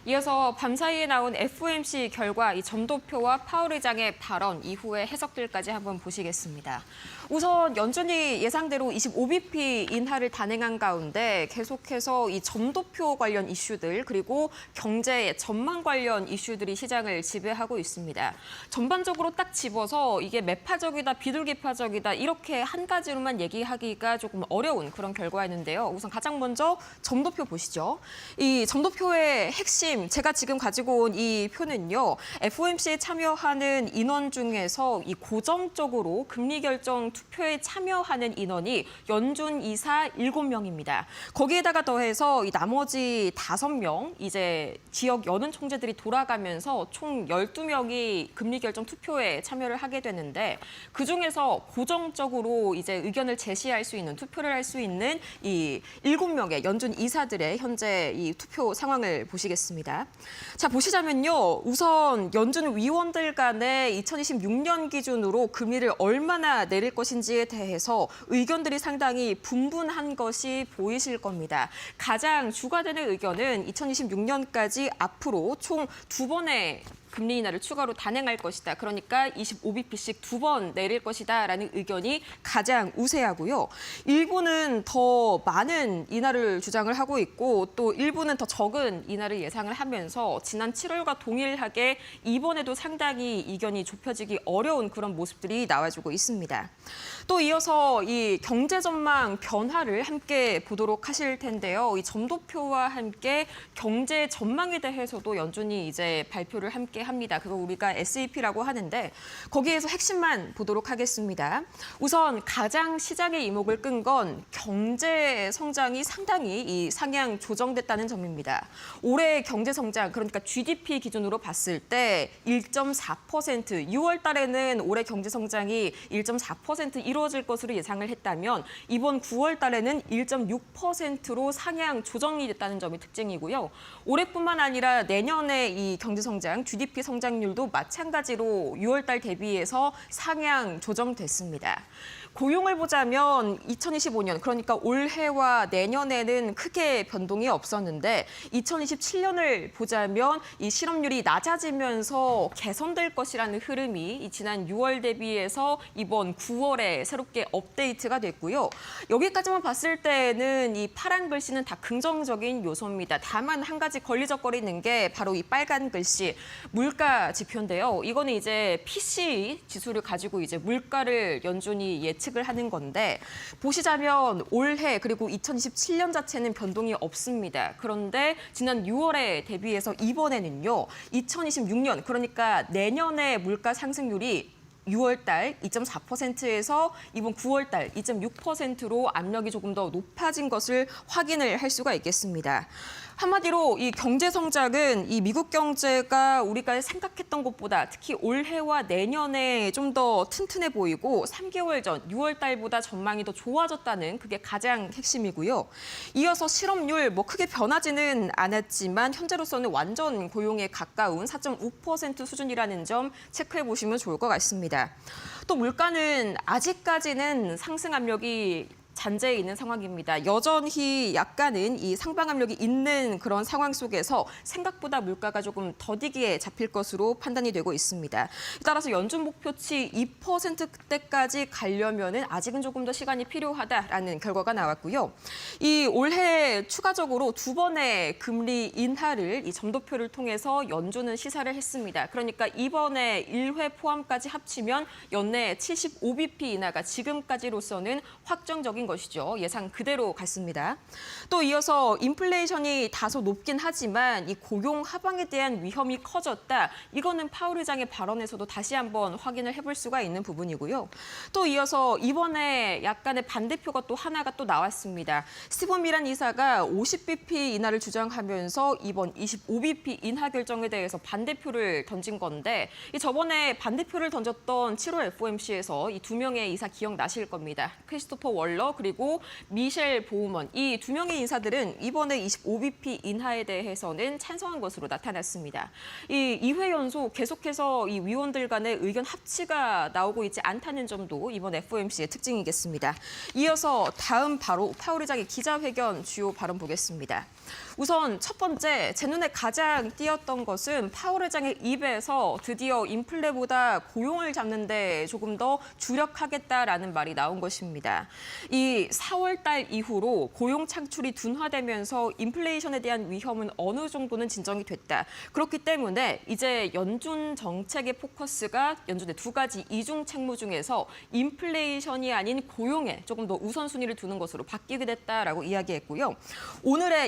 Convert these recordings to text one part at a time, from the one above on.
이어서 밤사이에 나온 FOMC 결과 이 점도표와 파월 의장의 발언 이후의 해석들까지 한번 보시겠습니다. 우선 연준이 예상대로 25bp 인하를 단행한 가운데 계속해서 이 점도표 관련 이슈들 그리고 경제 전망 관련 이슈들이 시장을 지배하고 있습니다. 전반적으로 딱 집어서 이게 매파적이다, 비둘기파적이다 이렇게 한 가지로만 얘기하기가 조금 어려운 그런 결과였는데요. 우선 가장 먼저 점도표 보시죠. 이 점도표의 핵심 제가 지금 가지고 온 이 표는요. FOMC에 참여하는 인원 중에서 이 고정적으로 금리 결정 투표에 참여하는 인원이 연준 이사 7명입니다. 거기에다가 더해서 이 나머지 5명 이제 지역 연은 총재들이 돌아가면서 총 12명이 금리 결정 투표에 참여를 하게 되는데 그중에서 고정적으로 이제 의견을 제시할 수 있는 투표를 할 수 있는 이 7명의 연준 이사들의 현재 이 투표 상황을 보시겠습니다. 자, 보시자면요. 우선 연준 위원들 간에 2026년 기준으로 금리를 얼마나 내릴 것인지에 대해서 의견들이 상당히 분분한 것이 보이실 겁니다. 가장 주가 되는 의견은 2026년까지 앞으로 총 2번의 금리 인하를 추가로 단행할 것이다. 그러니까 25bp씩 2번 내릴 것이다라는 의견이 가장 우세하고요. 일부는 더 많은 인하를 주장을 하고 있고 또 일부는 더 적은 인하를 예상을 하면서 지난 7월과 동일하게 이번에도 상당히 이견이 좁혀지기 어려운 그런 모습들이 나와주고 있습니다. 또 이어서 이 경제 전망 변화를 함께 보도록 하실 텐데요. 이 점도표와 함께 경제 전망에 대해서도 연준이 이제 발표를 함께 합니다. 그거 우리가 SEP라고 하는데 거기에서 핵심만 보도록 하겠습니다. 우선 가장 시장의 이목을 끈 건 경제 성장이 상당히 이 상향 조정됐다는 점입니다. 올해 경제 성장 그러니까 GDP 기준으로 봤을 때 1.4%, 6월 달에는 올해 경제 성장이 1.4% 이루어질 것으로 예상을 했다면 이번 9월 달에는 1.6%로 상향 조정이 됐다는 점이 특징이고요. 올해뿐만 아니라 내년에 이 경제 성장, GDP 성장률도 마찬가지로 6월 달 대비해서 상향 조정됐습니다. 고용을 보자면 2025년 그러니까 올해와 내년에는 크게 변동이 없었는데 2027년을 보자면 이 실업률이 낮아지면서 개선될 것이라는 흐름이 지난 6월 대비해서 이번 9월에 새롭게 업데이트가 됐고요. 여기까지만 봤을 때는 이 파란 글씨는 다 긍정적인 요소입니다. 다만 한 가지 걸리적거리는 게 바로 이 빨간 글씨 물가 지표인데요. 이거는 이제 PCE 지수를 가지고 이제 물가를 연준이 예측을 하는 건데 보시자면 올해 그리고 2027년 자체는 변동이 없습니다. 그런데 지난 6월에 대비해서 이번에는요. 2026년 그러니까 내년에 물가 상승률이 6월 달 2.4%에서 이번 9월 달 2.6%로 압력이 조금 더 높아진 것을 확인을 할 수가 있겠습니다. 한마디로 이 경제 성장은 이 미국 경제가 우리가 생각했던 것보다 특히 올해와 내년에 좀 더 튼튼해 보이고 3개월 전 6월 달보다 전망이 더 좋아졌다는 그게 가장 핵심이고요. 이어서 실업률 뭐 크게 변하지는 않았지만 현재로서는 완전 고용에 가까운 4.5% 수준이라는 점 체크해 보시면 좋을 것 같습니다. 또 물가는 아직까지는 상승 압력이 잔재해 있는 상황입니다. 여전히 약간은 이 상방 압력이 있는 그런 상황 속에서 생각보다 물가가 조금 더디게 잡힐 것으로 판단이 되고 있습니다. 따라서 연준 목표치 2%대까지 가려면은 아직은 조금 더 시간이 필요하다라는 결과가 나왔고요. 이 올해 추가적으로 2번의 금리 인하를 이 점도표를 통해서 연준은 시사를 했습니다. 그러니까 이번에 1회 포함까지 합치면 연내 75bp 인하가 지금까지로서는 확정적인 것이죠. 예상 그대로 갔습니다. 또 이어서 인플레이션이 다소 높긴 하지만 이 고용 하방에 대한 위험이 커졌다. 이거는 파월 의장의 발언에서도 다시 한번 확인을 해볼 수가 있는 부분이고요. 또 이어서 이번에 약간의 반대표가 또 하나가 또 나왔습니다. 스티븐 미란 이사가 50bp 인하를 주장하면서 이번 25bp 인하 결정에 대해서 반대표를 던진 건데 저번에 반대표를 던졌던 7월 FOMC에서 이 2명의 이사 기억나실 겁니다. 크리스토퍼 월러 그리고 미셸 보우먼 이 2명의 인사들은 이번에 25bp 인하에 대해서는 찬성한 것으로 나타났습니다. 이 2회 연속 계속해서 이 위원들 간의 의견 합치가 나오고 있지 않다는 점도 이번 FOMC의 특징이겠습니다. 이어서 다음 바로 파월 의장의 기자회견 주요 발언 보겠습니다. 우선 첫 번째, 제 눈에 가장 띄었던 것은 파월 의장의 입에서 드디어 인플레보다 고용을 잡는 데 조금 더 주력하겠다라는 말이 나온 것입니다. 이 4월 달 이후로 고용 창출이 둔화되면서 인플레이션에 대한 위험은 어느 정도는 진정이 됐다. 그렇기 때문에 이제 연준 정책의 포커스가 연준의 두 가지 이중 책무 중에서 인플레이션이 아닌 고용에 조금 더 우선순위를 두는 것으로 바뀌게 됐다라고 이야기했고요.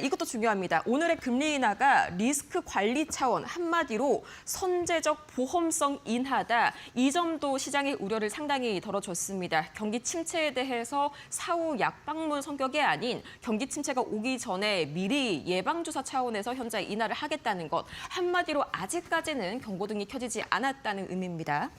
이것도 중요합니다. 오늘의 금리 인하가 리스크 관리 차원, 한마디로 선제적 보험성 인하다. 이 점도 시장의 우려를 상당히 덜어줬습니다. 경기 침체에 대해서 사후 약방문 성격이 아닌 경기 침체가 오기 전에 미리 예방주사 차원에서 현재 인하를 하겠다는 것. 한마디로 아직까지는 경고등이 켜지지 않았다는 의미입니다.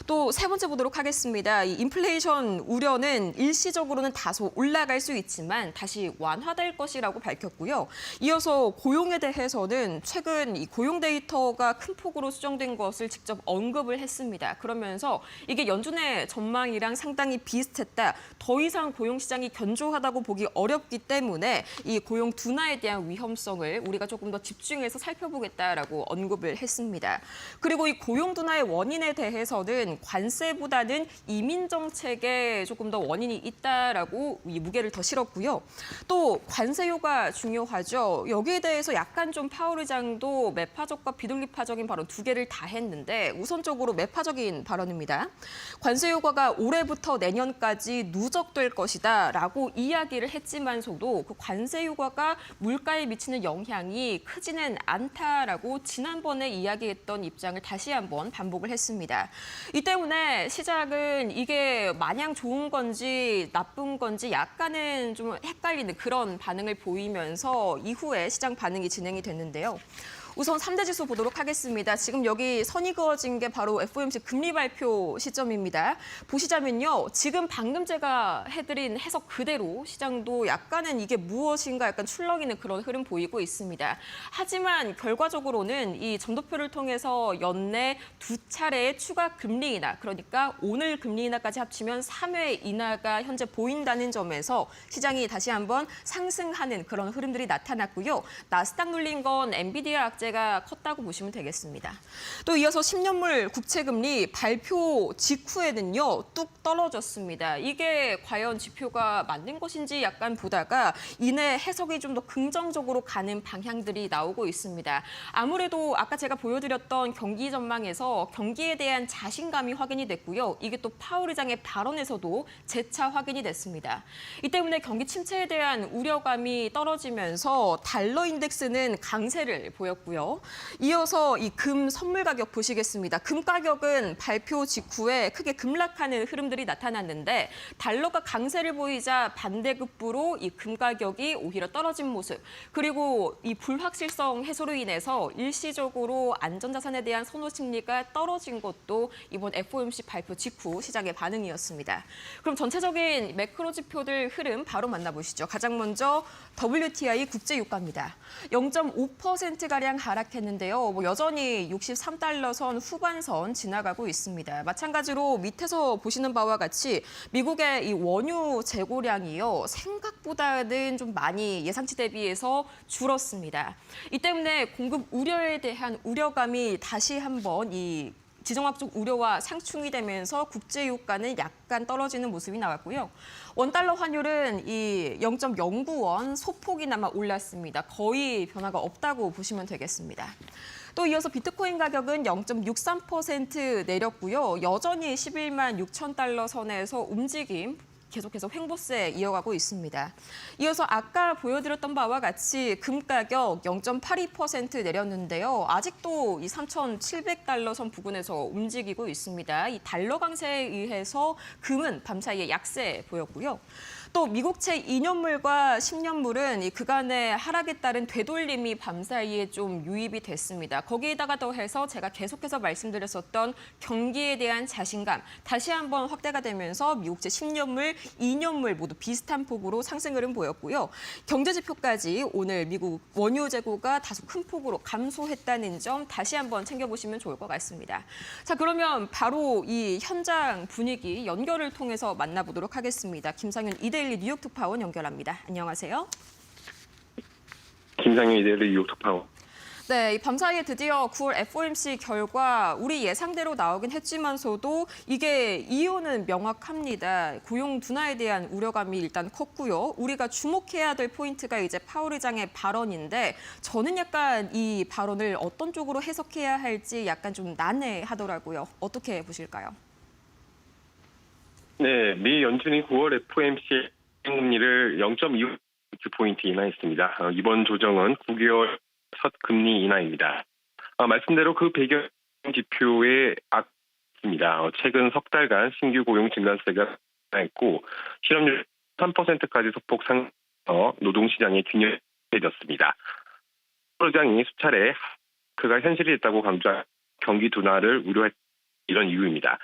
또 세 번째 보도록 하겠습니다. 이 인플레이션 우려는 일시적으로는 다소 올라갈 수 있지만 다시 완화될 것이라고 밝혔고요. 이어서 고용에 대해서는 최근 이 고용 데이터가 큰 폭으로 수정된 것을 직접 언급을 했습니다. 그러면서 이게 연준의 전망이랑 상당히 비슷했다. 더 이상 고용 시장이 견조하다고 보기 어렵기 때문에 이 고용 둔화에 대한 위험성을 우리가 조금 더 집중해서 살펴보겠다라고 언급을 했습니다. 그리고 이 고용 둔화의 원인에 대해서는 관세보다는 이민 정책에 조금 더 원인이 있다라고 이 무게를 더 실었고요. 또 관세요가 중요하죠. 여기에 대해서 약간 좀 파월 의장도 매파적과 비둘기파적인 발언 두 개를 다 했는데 우선적으로 매파적인 발언입니다. 관세요가가 올해부터 내년까지 누적될 것이다라고 이야기를 했지만서도 그 관세요가가 물가에 미치는 영향이 크지는 않다라고 지난번에 이야기했던 입장을 다시 한번 반복을 했습니다. 이 때문에 시장은 이게 마냥 좋은 건지 나쁜 건지 약간은 좀 헷갈리는 그런 반응을 보이면서 이후에 시장 반응이 진행이 됐는데요. 우선 3대 지수 보도록 하겠습니다. 지금 여기 선이 그어진 게 바로 FOMC 금리 발표 시점입니다. 보시자면요. 지금 방금 제가 해드린 해석 그대로 시장도 약간은 이게 무엇인가 약간 출렁이는 그런 흐름 보이고 있습니다. 하지만 결과적으로는 이 점도표를 통해서 연내 두 차례의 추가 금리 인하, 그러니까 오늘 금리 인하까지 합치면 3회 인하가 현재 보인다는 점에서 시장이 다시 한번 상승하는 그런 흐름들이 나타났고요. 나스닥 눌린 건 엔비디아 악재가 컸다고 보시면 되겠습니다. 또 이어서 10년물 국채금리 발표 직후에는요. 뚝 떨어졌습니다. 이게 과연 지표가 맞는 것인지 약간 보다가 이내 해석이 좀 더 긍정적으로 가는 방향들이 나오고 있습니다. 아무래도 아까 제가 보여드렸던 경기 전망에서 경기에 대한 자신감이 확인이 됐고요. 이게 또 파월 의장의 발언에서도 재차 확인이 됐습니다. 이 때문에 경기 침체에 대한 우려감이 떨어지면서 달러 인덱스는 강세를 보였고요. 이어서 이 금 선물 가격 보시겠습니다. 금 가격은 발표 직후에 크게 급락하는 흐름들이 나타났는데 달러가 강세를 보이자 반대급부로 이 금 가격이 오히려 떨어진 모습. 그리고 이 불확실성 해소로 인해서 일시적으로 안전자산에 대한 선호 심리가 떨어진 것도 이번 FOMC 발표 직후 시장의 반응이었습니다. 그럼 전체적인 매크로 지표들 흐름 바로 만나보시죠. 가장 먼저 WTI 국제유가입니다. 0.5%가량 하락했는데요. 여전히 63달러 선 후반선 지나가고 있습니다. 마찬가지로 밑에서 보시는 바와 같이 미국의 이 원유 재고량이요. 생각보다는 좀 많이 예상치 대비해서 줄었습니다. 이 때문에 공급 우려에 대한 우려감이 다시 한번 이 지정학적 우려와 상충이 되면서 국제유가는 약간 떨어지는 모습이 나왔고요. 원달러 환율은 이 0.09원 소폭이나마 올랐습니다. 거의 변화가 없다고 보시면 되겠습니다. 또 이어서 비트코인 가격은 0.63% 내렸고요. 여전히 11만 6천 달러 선에서 움직임 계속해서 횡보세 이어가고 있습니다. 이어서 아까 보여드렸던 바와 같이 금 가격 0.82% 내렸는데요. 아직도 이 3,700달러 선 부근에서 움직이고 있습니다. 이 달러 강세에 의해서 금은 밤사이에 약세 보였고요. 또 미국채 2년물과 10년물은 이 그간의 하락에 따른 되돌림이 밤사이에 좀 유입이 됐습니다. 거기에다가 더해서 제가 계속해서 말씀드렸었던 경기에 대한 자신감 다시 한번 확대가 되면서 미국채 10년물, 2년물 모두 비슷한 폭으로 상승 흐름 보였고요. 경제 지표까지 오늘 미국 원유 재고가 다소 큰 폭으로 감소했다는 점 다시 한번 챙겨보시면 좋을 것 같습니다. 자, 그러면 바로 이 현장 분위기 연결을 통해서 만나보도록 하겠습니다. 김상윤 이데일리 뉴욕 특파원 연결합니다. 안녕하세요. 김상현 이데일리 뉴욕 특파원. 네, 이 밤사이에 드디어 9월 FOMC 결과 우리 예상대로 나오긴 했지만서도 이게 이유는 명확합니다. 고용 둔화에 대한 우려감이 일단 컸고요. 우리가 주목해야 될 포인트가 이제 파월 의장의 발언인데 저는 약간 이 발언을 어떤 쪽으로 해석해야 할지 약간 좀 난해하더라고요. 어떻게 보실까요? 네, 미 연준이 9월 FOMC 금리를 0.25포인트 인하했습니다. 이번 조정은 9개월 첫 금리 인하입니다. 말씀대로 그 배경 지표에 악입니다. 최근 석 달간 신규 고용 증가세가 했고 실업률 3%까지 소폭 상승, 노동시장의 균형이 해졌습니다. 의장이 수차례 그가 현실이 됐다고 강조한 경기 둔화를 우려했 이런 이유입니다.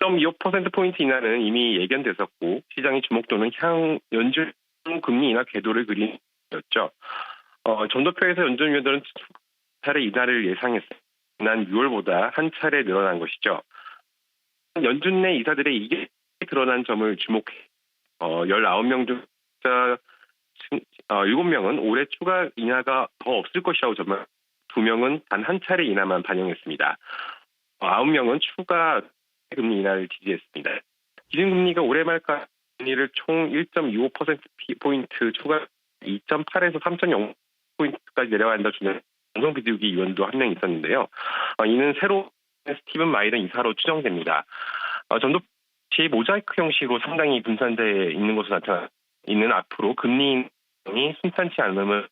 0.25%포인트 인하는 이미 예견됐었고 시장의 주목도는 연준 금리 인하 궤도를 그린 였죠. 전도표에서 연준위원들은 차례 인하를 예상했습니다. 지난 6월보다 한 차례 늘어난 것이죠. 연준 내 이사들의 이게 드러난 점을 주목해 19명 중 7명은 올해 추가 인하가 더 없을 것이라고 전망, 2명은 단 한 차례 인하만 반영했습니다. 9명은 추가 금리 인하를 지지했습니다. 기준금리가 올해 말까지 금리를 총 1.25%포인트 추가 2.8에서 3.0포인트까지 내려간다 주는 공동 비둘기 위원도 한 명 있었는데요. 이는 새로 스티븐 마이런 이사로 추정됩니다. 전도시 모자이크 형식으로 상당히 분산되어 있는 것으로 나타나 있는 앞으로 금리 인하이 순탄치 않음을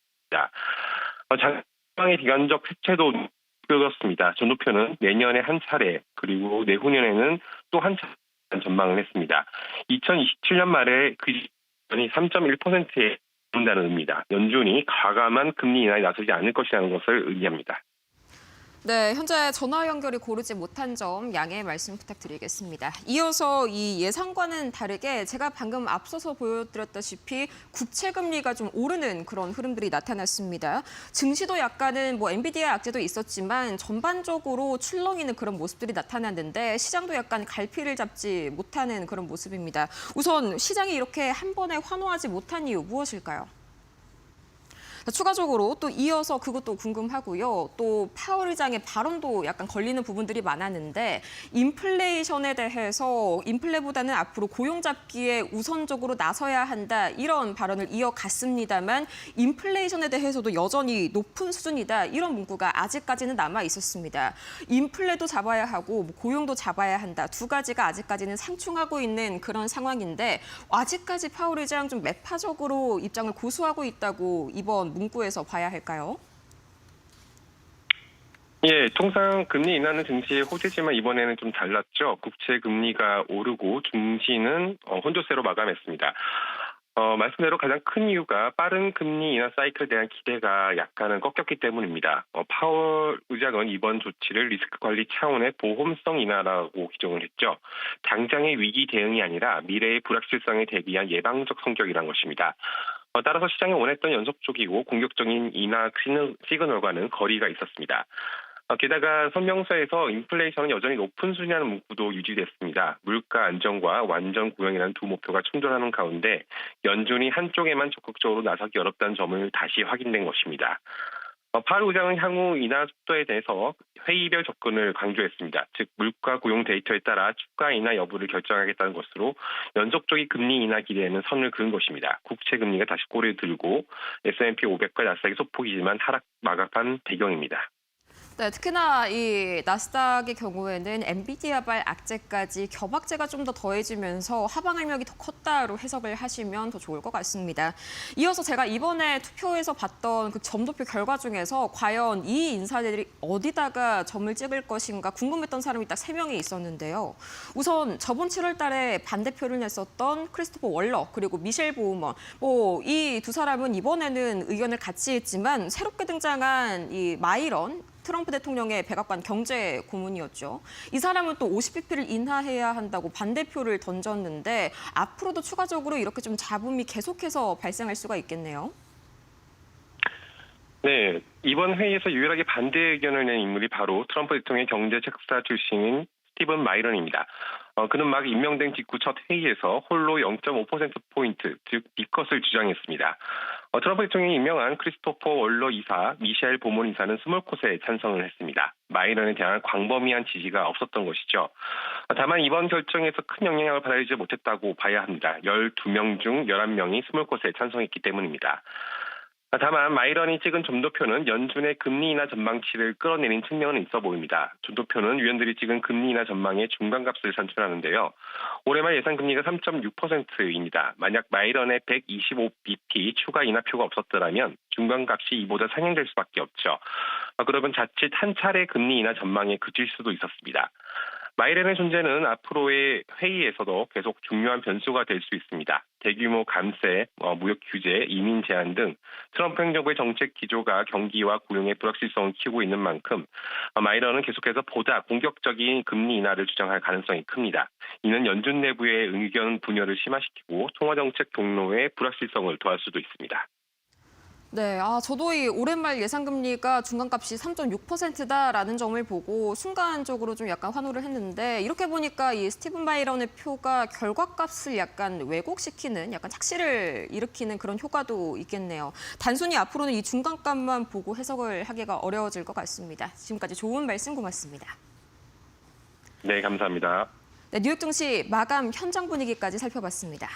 장의 비관적 해체도 그렇습니다. 전도표는 내년에 한 차례 그리고 내후년에는 또 한 차례 전망을 했습니다. 2027년 말에 그 지점이 3.1%에 이른다는 의미입니다. 연준이 과감한 금리 인하에 나서지 않을 것이라는 것을 의미합니다. 네, 현재 전화 연결이 고르지 못한 점 양해 말씀 부탁드리겠습니다. 이어서 이 예상과는 다르게 제가 방금 앞서서 보여드렸다시피 국채 금리가 좀 오르는 그런 흐름들이 나타났습니다. 증시도 약간은 엔비디아 악재도 있었지만 전반적으로 출렁이는 그런 모습들이 나타났는데 시장도 약간 갈피를 잡지 못하는 그런 모습입니다. 우선 시장이 이렇게 한 번에 환호하지 못한 이유 무엇일까요? 추가적으로 또 이어서 그것도 궁금하고요. 또 파월 의장의 발언도 약간 걸리는 부분들이 많았는데 인플레이션에 대해서 인플레보다는 앞으로 고용 잡기에 우선적으로 나서야 한다 이런 발언을 이어갔습니다만 인플레이션에 대해서도 여전히 높은 수준이다 이런 문구가 아직까지는 남아 있었습니다. 인플레도 잡아야 하고 고용도 잡아야 한다. 두 가지가 아직까지는 상충하고 있는 그런 상황인데 아직까지 파월 의장 좀 매파적으로 입장을 고수하고 있다고 이번 문구에서 봐야 할까요? 예, 통상 금리 인하는 증시의 호재지만 이번에는 좀 달랐죠. 국채 금리가 오르고 증시는 혼조세로 마감했습니다. 말씀대로 가장 큰 이유가 빠른 금리 인하 사이클에 대한 기대가 약간은 꺾였기 때문입니다. 파월 의장은 이번 조치를 리스크 관리 차원의 보험성 인하라고 규정을 했죠. 당장의 위기 대응이 아니라 미래의 불확실성에 대비한 예방적 성격이란 것입니다. 따라서 시장이 원했던 연속적이고 공격적인 인하 시그널과는 거리가 있었습니다. 게다가 성명서에서 인플레이션은 여전히 높은 수준이라는 문구도 유지됐습니다. 물가 안정과 완전 고용이라는 두 목표가 충돌하는 가운데 연준이 한쪽에만 적극적으로 나서기 어렵다는 점을 다시 확인된 것입니다. 파월 의장은 향후 인하 속도에 대해서 회의별 접근을 강조했습니다. 즉 물가 고용 데이터에 따라 추가 인하 여부를 결정하겠다는 것으로 연속적인 금리 인하 기대에는 선을 그은 것입니다. 국채 금리가 다시 꼬리를 들고 S&P 500과 나스닥이 소폭이지만 하락 마감한 배경입니다. 네, 특히나 이 나스닥의 경우에는 엔비디아발 악재까지 겹악재가 좀 더 더해지면서 하방 압력이 더 컸다로 해석을 하시면 더 좋을 것 같습니다. 이어서 제가 이번에 투표에서 봤던 그 점도표 결과 중에서 과연 이 인사들이 어디다가 점을 찍을 것인가 궁금했던 사람이 딱 3명이 있었는데요. 우선 저번 7월 달에 반대표를 냈었던 크리스토퍼 월러 그리고 미셸 보우먼 이 두 사람은 이번에는 의견을 같이 했지만 새롭게 등장한 이 마이런 트럼프 대통령의 백악관 경제 고문이었죠. 이 사람은 또 50bp를 인하해야 한다고 반대표를 던졌는데 앞으로도 추가적으로 이렇게 좀 잡음이 계속해서 발생할 수가 있겠네요. 네, 이번 회의에서 유일하게 반대 의견을 낸 인물이 바로 트럼프 대통령의 경제책사 출신인 스티븐 마이런입니다. 그는 막 임명된 직후 첫 회의에서 홀로 0.5%포인트, 즉 B컷을 주장했습니다. 트럼프 대통령이 임명한 크리스토퍼 월러 이사, 미셸 보몬 이사는 스몰콧에 찬성을 했습니다. 마이런에 대한 광범위한 지지가 없었던 것이죠. 다만 이번 결정에서 큰 영향을 받아들이지 못했다고 봐야 합니다. 12명 중 11명이 스몰콧에 찬성했기 때문입니다. 다만 마이런이 찍은 점도표는 연준의 금리 인하 전망치를 끌어내린 측면은 있어 보입니다. 점도표는 위원들이 찍은 금리 인하 전망의 중간값을 산출하는데요. 올해 말 예상 금리가 3.6%입니다. 만약 마이런의 125bp 추가 인하표가 없었더라면 중간값이 이보다 상향될 수밖에 없죠. 그러면 자칫 한 차례 금리 인하 전망에 그칠 수도 있었습니다. 마이런의 존재는 앞으로의 회의에서도 계속 중요한 변수가 될 수 있습니다. 대규모 감세, 무역 규제, 이민 제한 등 트럼프 행정부의 정책 기조가 경기와 고용의 불확실성을 키우고 있는 만큼 마이런은 계속해서 보다 공격적인 금리 인하를 주장할 가능성이 큽니다. 이는 연준 내부의 의견 분열을 심화시키고 통화정책 동로의 불확실성을 더할 수도 있습니다. 네, 저도 이 올해 말 예상금리가 중간값이 3.6%다라는 점을 보고 순간적으로 좀 약간 환호를 했는데 이렇게 보니까 이 스티븐 마이런의 표가 결과값을 약간 왜곡시키는 약간 착시를 일으키는 그런 효과도 있겠네요. 단순히 앞으로는 이 중간값만 보고 해석을 하기가 어려워질 것 같습니다. 지금까지 좋은 말씀 고맙습니다. 네, 감사합니다. 네, 뉴욕 증시 마감 현장 분위기까지 살펴봤습니다.